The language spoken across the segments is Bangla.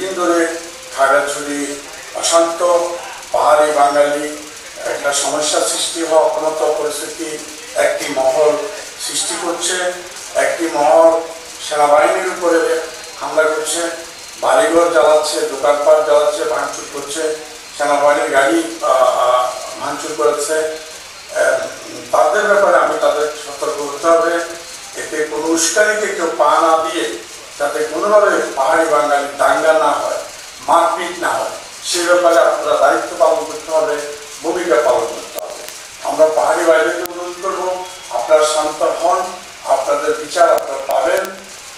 দীর্ঘদিন ধরে খাগড়াছড়ি অশান্ত পাহাড়ি বাঙালি একটা সমস্যা সৃষ্টি হওয়া অপনত পরিস্থিতি একটি মহল সৃষ্টি করছে। একটি মহল সেনাবাহিনীর উপরে হামলা করছে, বাড়িঘর জ্বালাচ্ছে, দোকানপাট জ্বালাচ্ছে, ভাঙচুর করছে, সেনাবাহিনীর গাড়ি ভাঙচুর করেছে। তাদের ব্যাপারে আমি তাদের সতর্ক হতে হবে, এতে কোনো উস্কানিতে কেউ পা না দিয়ে যাতে কোনোভাবে পাহাড়ি বাঙালি দাঙ্গা না হয়, মারপিট না হয়, সে ব্যাপারে আপনারা দায়িত্ব পালন করতে হবে, ভূমিকা পালন করতে হবে। আমরা পাহাড়ি বাইরেকে অনুরোধ করবো, আপনারা শান্ত হন, আপনাদের বিচার আপনারা পাবেন।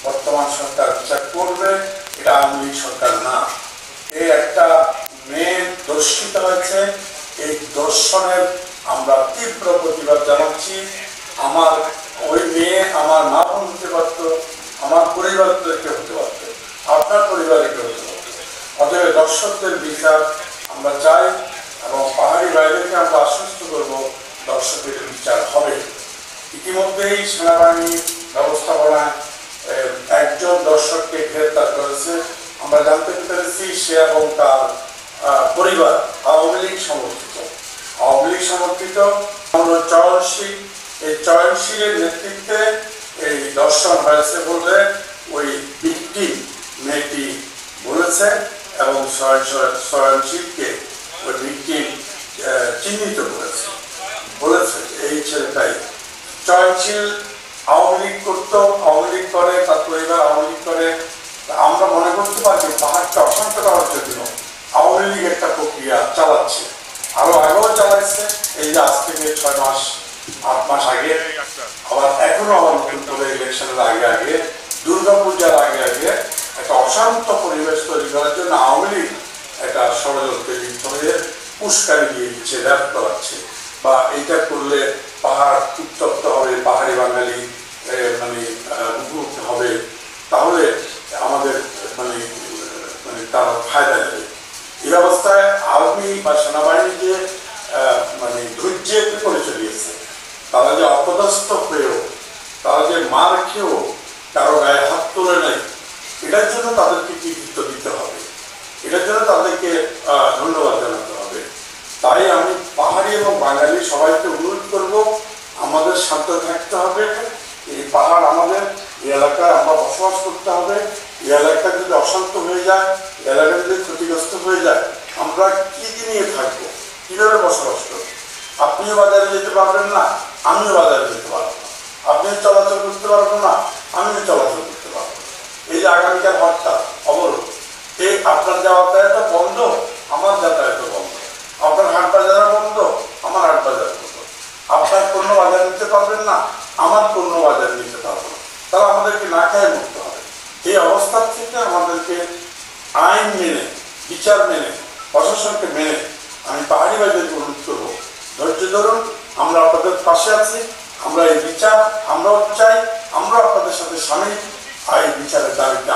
বর্তমান সরকার বিচার করবে, এটা আওয়ামী লীগ সরকার না। এই একটা মেয়ে দর্শিত হয়েছে, এই দর্শনের আমরা তীব্র প্রতিবাদ জানাচ্ছি। আমার ওই মেয়ে আমার মা বোন হতে পারত, আমার পরিবারকে হতে পারত, আপনার পরিবারে কেউ হতে পারত। অতএব দর্শকদের বিচার আমরা চাই এবং পাহাড়ি বাইরেকে আমরা আশ্বস্ত করব দর্শকের বিচার হবে। ইতিমধ্যেই সেনাবাহিনী ব্যবস্থাপনায় একজন দর্শককে গ্রেপ্তার করেছে। আমরা জানতে পেরেছি সে এবং তার পরিবার আওয়ামী লীগ সমর্থিত। আওয়ামী লীগ সমর্থিত চয়নশীল, এই চয়নশীলের নেতৃত্বে এই দর্শন হয়েছে বলে ওই ভিকটিম মেয়েটি বলেছে এবং চয়নশীলকে ওই ভিকটিম চিহ্নিত করেছে, বলেছে এই ছেলেটাই। চয়নশীল আওয়ামী লীগ করতো, আওয়ামী লীগ করে, তার পরিবার আওয়ামী লীগ করে। আমরা মনে করতে পারি পাহাড়টা অশান্ত করার জন্য আওয়ামী লীগ একটা প্রক্রিয়া চালাচ্ছে, আরো আগেও চালাচ্ছে। এই যে আজ থেকে 6 মাস 8 মাস আগে, আবার এখনো আবার নতুন করে ইলেকশনের আগে আগে, দুর্গাপূজার আগে আগে একটা অশান্ত পরিবেশ তৈরি করার জন্য আওয়ামী লীগ একটা ষড়যন্ত্রে লিপ্ত হয়ে উস্কানি দিয়ে দিচ্ছে, র্যাপ করাচ্ছে, বা এইটা করলে পাহাড় উত্তপ্ত হবে, পাহাড়ি বাঙালি মানে মুখোমুখি হবে, তাহলে আমাদের মানে মানে তারা ফায়দা নেবে। এই অবস্থায় আর্মি বা সেনাবাহিনীকে মানে ধৈর্যের পরিচয় দিয়েছে। তারা যে অপদস্থ হয়েও, তারা যে মার খেয়েও কারো গায়ে হাত তোলে নাই, এটার জন্য তাদেরকে কৃতিত্ব দিতে হবে, এটার জন্য তাদেরকে ধন্যবাদ জানাতে হবে। তাই আমি পাহাড়ি এবং বাঙালি সবাইকে অনুরোধ করব, আমাদের শান্ত থাকতে হবে। এই পাহাড় আমাদের, এই এলাকায় আমরা বসবাস করতে হবে। এই এলাকা যদি অশান্ত হয়ে যায়, এলাকা যদি ক্ষতিগ্রস্ত হয়ে যায়, আমরা কি নিয়ে থাকবো, কিভাবে বসবাস করবো? আপনিও বাজারে যেতে পারবেন না, আমিও বাজারে যেতে পারবো না। আপনিও চলাচল করতে পারবো না, আমিও চলাচল করতে পারবো না। এই যে আগামীকাল হরতাল, অবরোধ, এই আপনার যাতায়াত বন্ধ, আমার যাতায়াত বন্ধ, আপনার হাট বাজার বন্ধ, আমার হাট বাজার বন্ধ। আপনার পণ্য বাজার নিতে পারবেন না, আমার পণ্য বাজার নিতে পারবো না। তাহলে আমাদেরকে না খেয়ে মুক্ত হবে। এই অবস্থা থেকে আমাদেরকে আইন মেনে, বিচার মেনে, প্রশাসনকে মেনে আমি পাহাড়ি বাজারকে অনুরোধ করবো, ধৈর্য ধরুন, আমরা আপনাদের পাশে আছি। আমরা এই বিচার আমরাও চাই, আমরা আপনাদের সাথে সামিল, এই বিচারের দাবিতে